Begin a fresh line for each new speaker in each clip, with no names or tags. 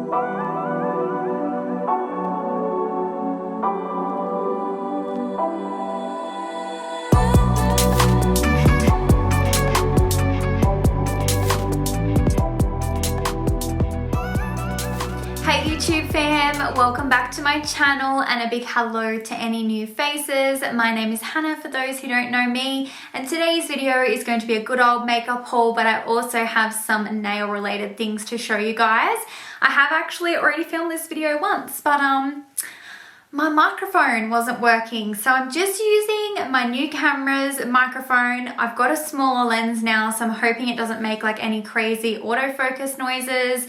YouTube fam, welcome back to my channel and a big hello to any new faces. My name is Hannah for those who don't know me, and today's video is going to be a good old makeup haul, but I also have some nail related things to show you guys. I have actually already filmed this video once, but my microphone wasn't working, so I'm just using my new camera's microphone. I've got a smaller lens now, so I'm hoping it doesn't make like any crazy autofocus noises.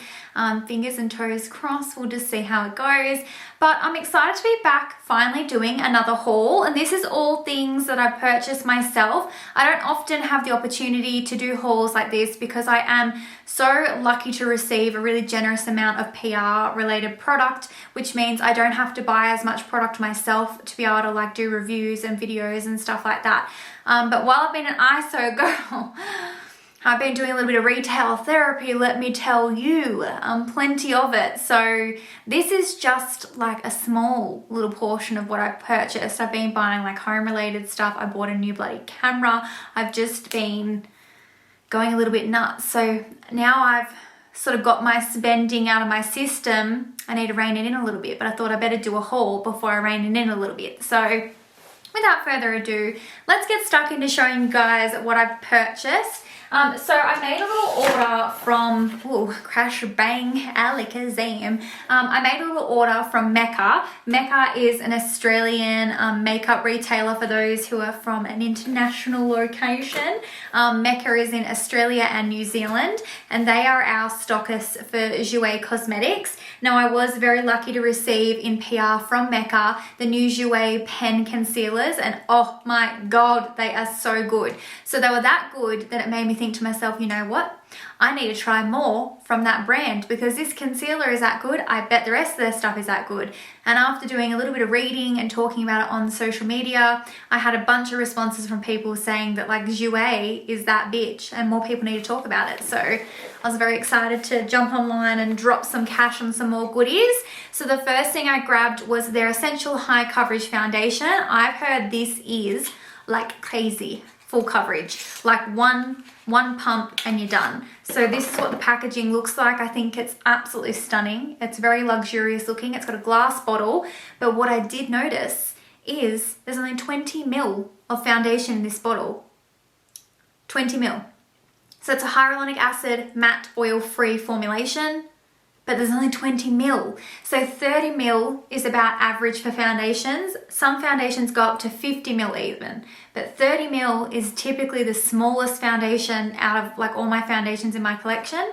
Fingers and toes crossed, we'll just see how it goes. But I'm excited to be back finally doing another haul, and this is all things that I purchased myself. I don't often have the opportunity to do hauls like this because I am so lucky to receive a really generous amount of PR related product, which means I don't have to buy as much product myself to be able to like do reviews and videos and stuff like that. But while I've been an ISO girl, I've been doing a little bit of retail therapy, let me tell you, plenty of it. So this is just like a small little portion of what I've purchased. I've been buying like home related stuff. I bought a new bloody camera. I've just been going a little bit nuts. So now I've sort of got my spending out of my system. I need to rein it in a little bit, but I thought I better do a haul before I rein it in a little bit. So without further ado, let's get stuck into showing you guys what I've purchased. So I made a little order from, crash bang alakazam. I made a little order from Mecca. Mecca is an Australian makeup retailer for those who are from an international location. Mecca is in Australia and New Zealand, and they are our stockists for Jouer cosmetics. Now I was very lucky to receive in PR from Mecca the new Jouer pen concealers, and oh my god, they are so good. So they were that good that it made me think to myself, you know what? I need to try more from that brand because this concealer is that good. I bet the rest of their stuff is that good. And after doing a little bit of reading and talking about it on social media, I had a bunch of responses from people saying that like Jouer is that bitch and more people need to talk about it. So I was very excited to jump online and drop some cash on some more goodies. So the first thing I grabbed was their Essential High Coverage Foundation. I've heard this is like crazy. Full coverage, like one pump and you're done. So this is what the packaging looks like. I think it's absolutely stunning. It's very luxurious looking. It's got a glass bottle, but what I did notice is there's only 20 ml of foundation in this bottle. 20 ml. So it's a hyaluronic acid matte oil free formulation, but there's only 20 ml. So 30 ml is about average for foundations. Some foundations go up to 50 ml even, but 30 ml is typically the smallest foundation out of like all my foundations in my collection,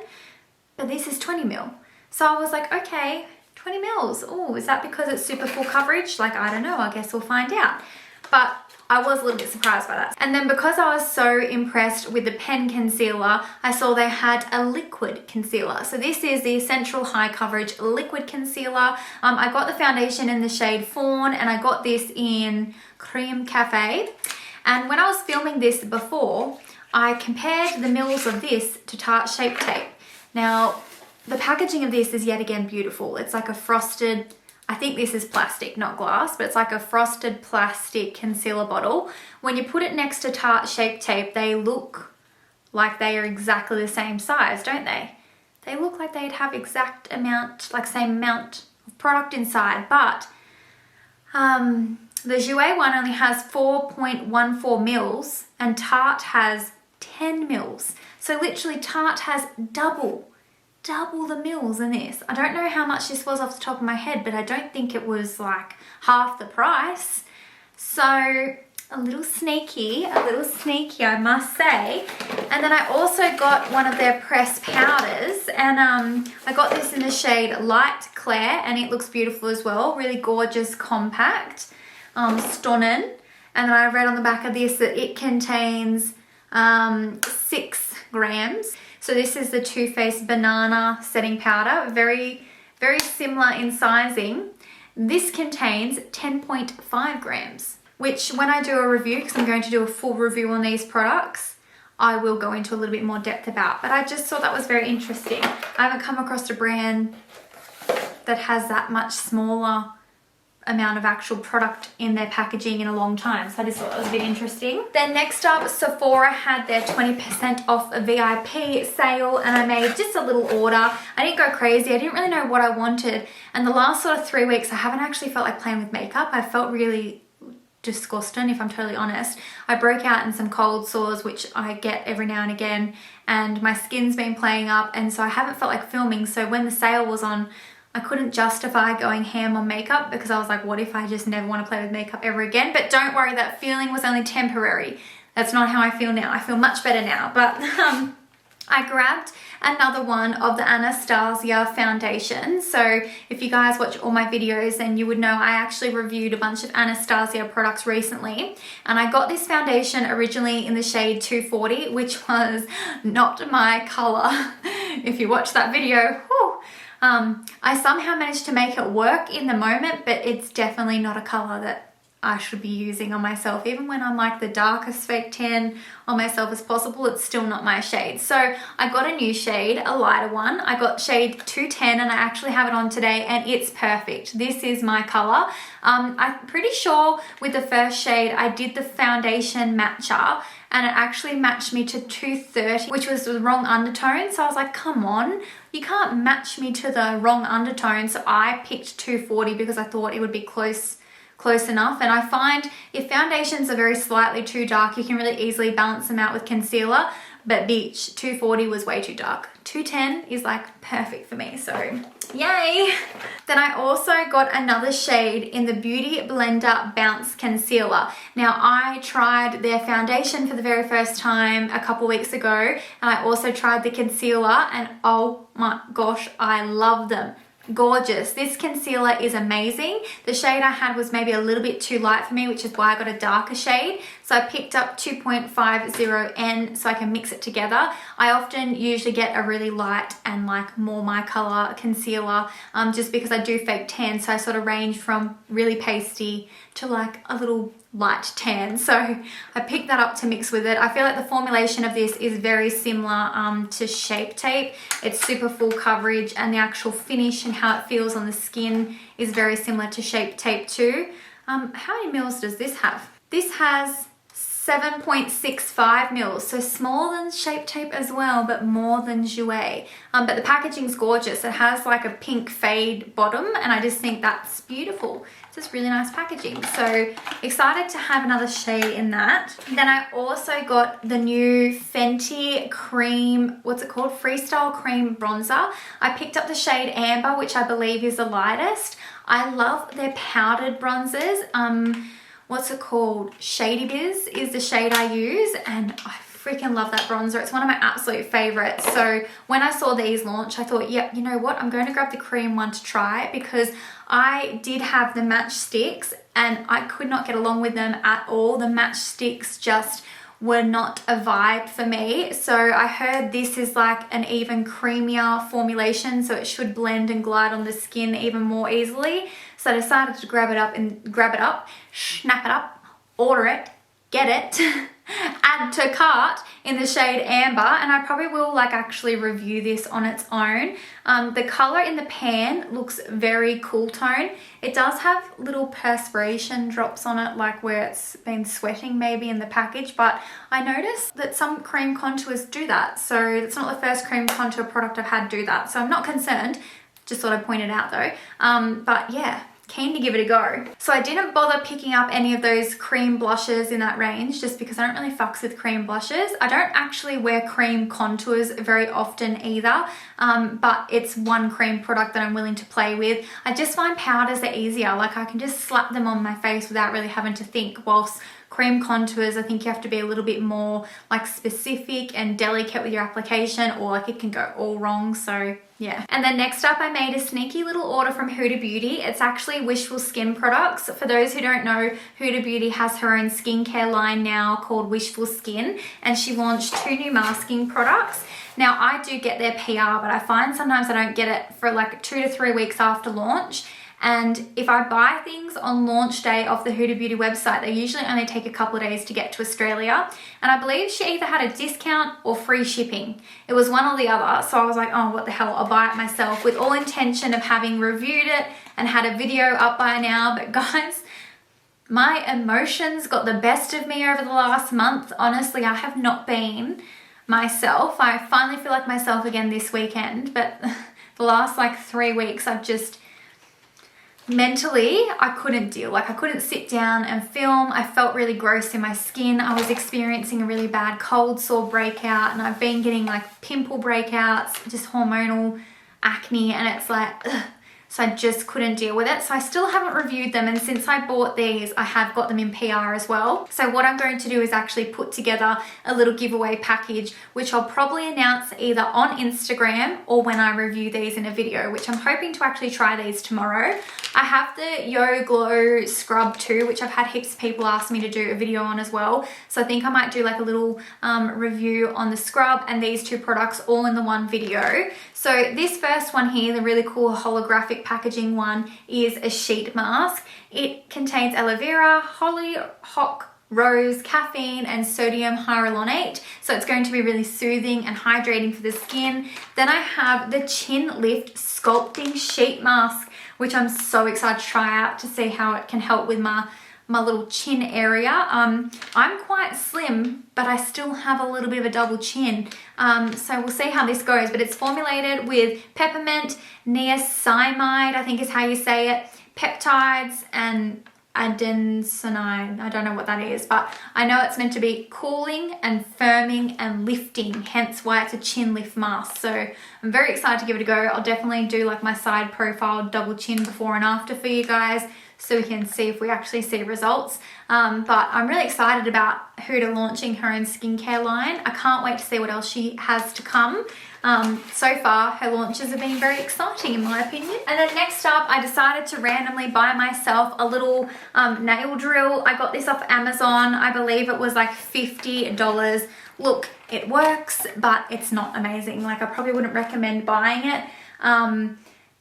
but this is 20 ml. So I was like, okay, 20 mils. Oh, is that because it's super full coverage? Like, I don't know, I guess we'll find out. But I was a little bit surprised by that. And then because I was so impressed with the pen concealer, I saw they had a liquid concealer. So this is the Essential High Coverage Liquid Concealer. I got the foundation in the shade Fawn, and I got this in Cream Cafe. And when I was filming this before, I compared the mils of this to Tarte Shape Tape. Now, the packaging of this is yet again beautiful. It's like a frosted, I think this is plastic, not glass, but it's like a frosted plastic concealer bottle. When you put it next to Tarte Shape Tape, they look like they are exactly the same size, don't they? They look like they'd have exact amount, like same amount of product inside, but the Jouer one only has 4.14 mils and Tarte has 10 mils. So literally Tarte has double the mils in this. I don't know how much this was off the top of my head, but I don't think it was like half the price. So a little sneaky, I must say. And then I also got one of their pressed powders, and I got this in the shade Light Clair, and it looks beautiful as well. Really gorgeous, compact, stunning. And then I read on the back of this that it contains 6 grams. So this is the Too Faced Banana Setting Powder, very, very similar in sizing. This contains 10.5 grams, which when I do a review, because I'm going to do a full review on these products, I will go into a little bit more depth about. But I just thought that was very interesting. I haven't come across a brand that has that much smaller amount of actual product in their packaging in a long time. So I just thought that was a bit interesting. Then next up, Sephora had their 20% off a VIP sale, and I made just a little order. I didn't go crazy. I didn't really know what I wanted. And the last sort of 3 weeks, I haven't actually felt like playing with makeup. I felt really disgusting, if I'm totally honest. I broke out in some cold sores, which I get every now and again, and my skin's been playing up, and so I haven't felt like filming. So when the sale was on, I couldn't justify going ham on makeup because I was like, what if I just never want to play with makeup ever again? But don't worry, that feeling was only temporary. That's not how I feel now. I feel much better now. But I grabbed another one of the Anastasia foundation. So if you guys watch all my videos, then you would know I actually reviewed a bunch of Anastasia products recently. And I got this foundation originally in the shade 240, which was not my color. If you watch that video, whew, I somehow managed to make it work in the moment, but it's definitely not a color that I should be using on myself. Even when I'm like the darkest fake tan on myself as possible, it's still not my shade. So I got a new shade, a lighter one. I got shade 210, and I actually have it on today, and it's perfect. This is my color. I'm pretty sure with the first shade, I did the foundation matcher, and it actually matched me to 230, which was the wrong undertone. So I was like, come on, you can't match me to the wrong undertone. So I picked 240 because I thought it would be close enough. And I find if foundations are very slightly too dark, you can really easily balance them out with concealer. But bitch, 240 was way too dark. 210 is like perfect for me, so yay. Then I also got another shade in the Beauty Blender Bounce Concealer. Now I tried their foundation for the very first time a couple weeks ago, and I also tried the concealer, and oh my gosh, I love them. Gorgeous. This concealer is amazing. The shade I had was maybe a little bit too light for me, which is why I got a darker shade. So I picked up 2.50N so I can mix it together. I often usually get a really light and like more my color concealer just because I do fake tan. So I sort of range from really pasty to like a little light tan. So I picked that up to mix with it. I feel like the formulation of this is very similar to Shape Tape. It's super full coverage, and the actual finish and how it feels on the skin is very similar to Shape Tape too. How many mils does this have? This has 7.65 mils, so smaller than Shape Tape as well, but more than Jouer. But the packaging's gorgeous. It has like a pink fade bottom, and I just think that's beautiful. It's just really nice packaging. So excited to have another shade in that. Then I also got the new Fenty cream, what's it called? Freestyle Cream Bronzer. I picked up the shade Amber, which I believe is the lightest. I love their powdered bronzers. What's it called? Shady Biz is the shade I use, and I freaking love that bronzer. It's one of my absolute favorites. So when I saw these launch, I thought, yeah, you know what? I'm going to grab the cream one to try it, because I did have the match sticks and I could not get along with them at all. The match sticks just were not a vibe for me. So I heard this is like an even creamier formulation, so it should blend and glide on the skin even more easily. So I decided to grab it up, snap it up, order it, get it, add to cart in the shade Amber, and I probably will like actually review this on its own. The color in the pan looks very cool tone. It does have little perspiration drops on it, like where it's been sweating maybe in the package, but I noticed that some cream contours do that. So it's not the first cream contour product I've had do that. So I'm not concerned. Just thought I'd point it out though. But yeah, keen to give it a go. So I didn't bother picking up any of those cream blushes in that range just because I don't really fucks with cream blushes. I don't actually wear cream contours very often either, but it's one cream product that I'm willing to play with. I just find powders are easier. Like I can just slap them on my face without really having to think, whilst cream contours, I think you have to be a little bit more like specific and delicate with your application, or like it can go all wrong. So yeah. And then next up, I made a sneaky little order from Huda Beauty. It's actually Wishful skin products. For those who don't know, Huda Beauty has her own skincare line now called Wishful Skin, and she launched 2 new masking products. Now I do get their PR, but I find sometimes I don't get it for like 2 to 3 weeks after launch. And if I buy things on launch day of the Huda Beauty website, they usually only take a couple of days to get to Australia. And I believe she either had a discount or free shipping. It was one or the other. So I was like, oh, what the hell, I'll buy it myself, with all intention of having reviewed it and had a video up by now. But guys, my emotions got the best of me over the last month. Honestly, I have not been myself. I finally feel like myself again this weekend, but the last like 3 weeks I've just mentally, I couldn't deal. Like I couldn't sit down and film. I felt really gross in my skin. I was experiencing a really bad cold sore breakout, and I've been getting like pimple breakouts, just hormonal acne, and it's like ugh. So I just couldn't deal with it. So I still haven't reviewed them, and since I bought these, I have got them in PR as well. So what I'm going to do is actually put together a little giveaway package, which I'll probably announce either on Instagram or when I review these in a video, which I'm hoping to actually try these tomorrow. I have the Yo Glow scrub too, which I've had heaps of people ask me to do a video on as well. So I think I might do like a little review on the scrub and these two products all in the one video. So this first one here, the really cool holographic packaging one, is a sheet mask. It contains aloe vera, hollyhock, rose, caffeine, and sodium hyaluronate. So it's going to be really soothing and hydrating for the skin. Then I have the Chin Lift Sculpting Sheet Mask, which I'm so excited to try out to see how it can help with my little chin area. I'm quite slim, but I still have a little bit of a double chin. So we'll see how this goes, but it's formulated with peppermint, niacinamide, I think is how you say it, peptides, and adenosine. I don't know what that is, but I know it's meant to be cooling and firming and lifting, hence why it's a chin lift mask. So I'm very excited to give it a go. I'll definitely do like my side profile double chin before and after for you guys, so we can see if we actually see results. But I'm really excited about Huda launching her own skincare line. I can't wait to see what else she has to come. So far, her launches have been very exciting in my opinion. And then next up, I decided to randomly buy myself a little nail drill. I got this off Amazon. I believe it was like $50. Look, it works, but it's not amazing. Like I probably wouldn't recommend buying it.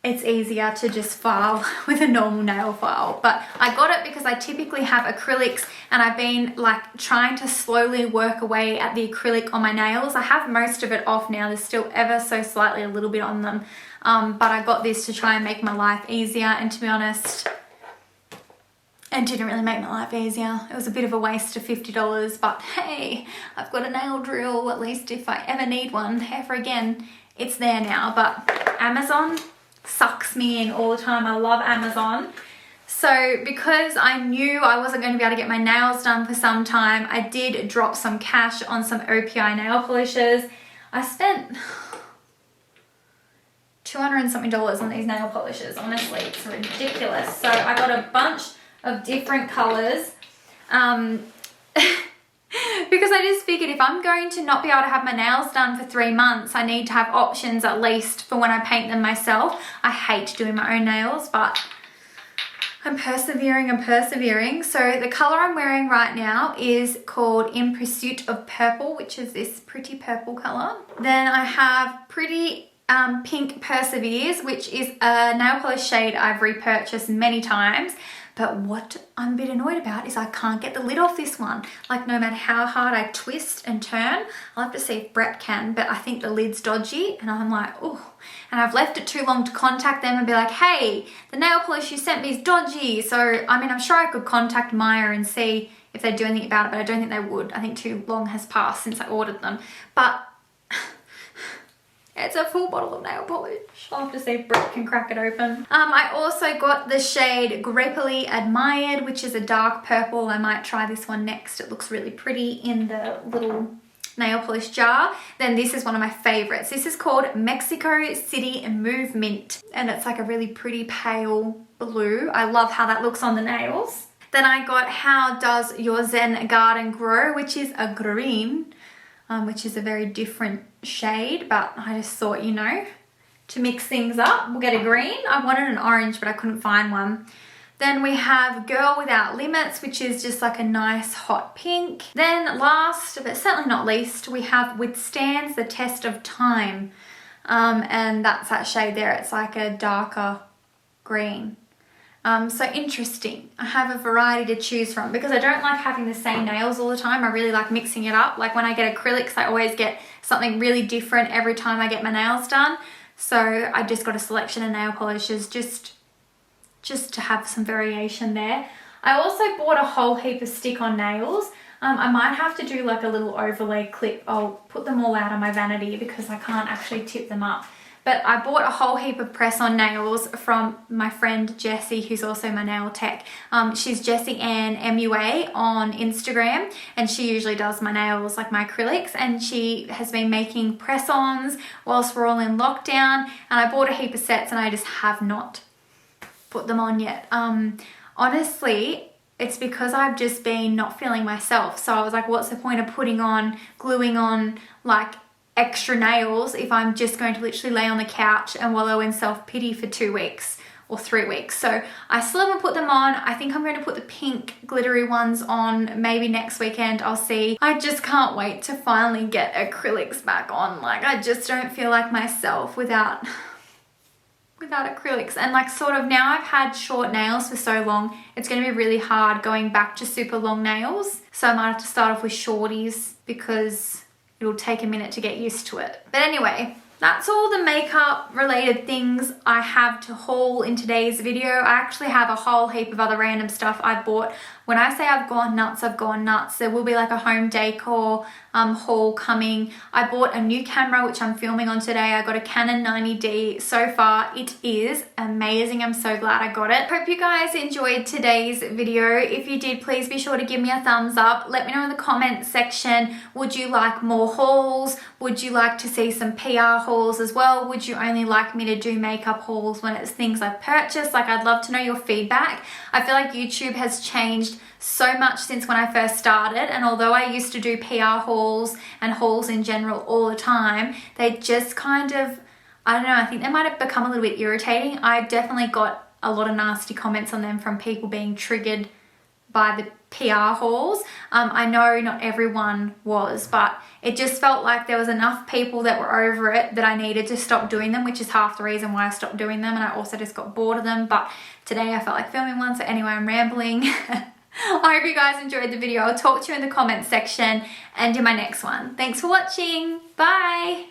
It's easier to just file with a normal nail file, but I got it because I typically have acrylics, and I've been like trying to slowly work away at the acrylic on my nails. I have most of it off now. There's still ever so slightly a little bit on them, but I got this to try and make my life easier, and to be honest, it didn't really make my life easier. It was a bit of a waste of $50, but hey, I've got a nail drill. At least if I ever need one ever again, it's there now. But Amazon sucks me in all the time. I love Amazon. So because I knew I wasn't going to be able to get my nails done for some time, I did drop some cash on some OPI nail polishes. I spent $200 and something on these nail polishes. Honestly, it's ridiculous. So I got a bunch of different colors. Because I just figured if I'm going to not be able to have my nails done for 3 months, I need to have options at least for when I paint them myself. I hate doing my own nails, but I'm persevering. So the color I'm wearing right now is called In Pursuit of Purple, which is this pretty purple color. Then I have Pretty Pink Perseveres, which is a nail polish shade I've repurchased many times. But what I'm a bit annoyed about is I can't get the lid off this one. Like no matter how hard I twist and turn, I'll have to see if Brett can, but I think the lid's dodgy, and I'm like, oh. And I've left it too long to contact them and be like, hey, the nail polish you sent me is dodgy. So, I mean, I'm sure I could contact Maya and see if they'd do anything about it, but I don't think they would. I think too long has passed since I ordered them. But it's a full bottle of nail polish. I'll have to see if Brett can crack it open. I also got the shade Grapefully Admired, which is a dark purple. I might try this one next. It looks really pretty in the little nail polish jar. Then this is one of my favorites. This is called Mexico City Movement, and it's like a really pretty pale blue. I love how that looks on the nails. Then I got How Does Your Zen Garden Grow, which is a green, which is a very different shade, but I just thought, you know, to mix things up, we'll get a green. I wanted an orange, but I couldn't find one. Then we have Girl Without Limits, which is just like a nice hot pink. Then last, but certainly not least, we have Withstands the Test of Time. And that's that shade there. It's like a darker green. So interesting. I have a variety to choose from because I don't like having the same nails all the time. I really like mixing it up. Like when I get acrylics, I always get something really different every time I get my nails done. So I just got a selection of nail polishes just to have some variation there. I also bought a whole heap of stick-on nails. I might have to do like a little overlay clip. I'll put them all out on my vanity because I can't actually tip them up. But I bought a whole heap of press-on nails from my friend Jessie, who's also my nail tech. She's Jessie Ann MUA on Instagram, and she usually does my nails, like my acrylics, and she has been making press-ons whilst we're all in lockdown, and I bought a heap of sets and I just have not put them on yet. Honestly, it's because I've just been not feeling myself. So I was like, what's the point of gluing on like extra nails if I'm just going to literally lay on the couch and wallow in self-pity for 2 weeks or 3 weeks. So I still haven't put them on. I think I'm going to put the pink glittery ones on maybe next weekend. I'll see. I just can't wait to finally get acrylics back on. Like I just don't feel like myself without acrylics. And like sort of now I've had short nails for so long, it's going to be really hard going back to super long nails. So I might have to start off with shorties because it'll take a minute to get used to it. But anyway, that's all the makeup related things I have to haul in today's video. I actually have a whole heap of other random stuff I bought. When I say I've gone nuts, I've gone nuts. There will be like a home decor haul coming. I bought a new camera, which I'm filming on today. I got a Canon 90D. So far, it is amazing. I'm so glad I got it. Hope you guys enjoyed today's video. If you did, please be sure to give me a thumbs up. Let me know in the comments section, would you like more hauls? Would you like to see some PR hauls as well? Would you only like me to do makeup hauls when it's things I've purchased? Like, I'd love to know your feedback. I feel like YouTube has changed so much since when I first started, and although I used to do PR hauls and hauls in general all the time, they just kind of, I don't know, I think they might have become a little bit irritating. I definitely got a lot of nasty comments on them from people being triggered by the PR hauls. I know not everyone was, but it just felt like there was enough people that were over it that I needed to stop doing them, which is half the reason why I stopped doing them, and I also just got bored of them. But today I felt like filming one, so anyway, I'm rambling. I hope you guys enjoyed the video. I'll talk to you in the comments section and in my next one. Thanks for watching. Bye.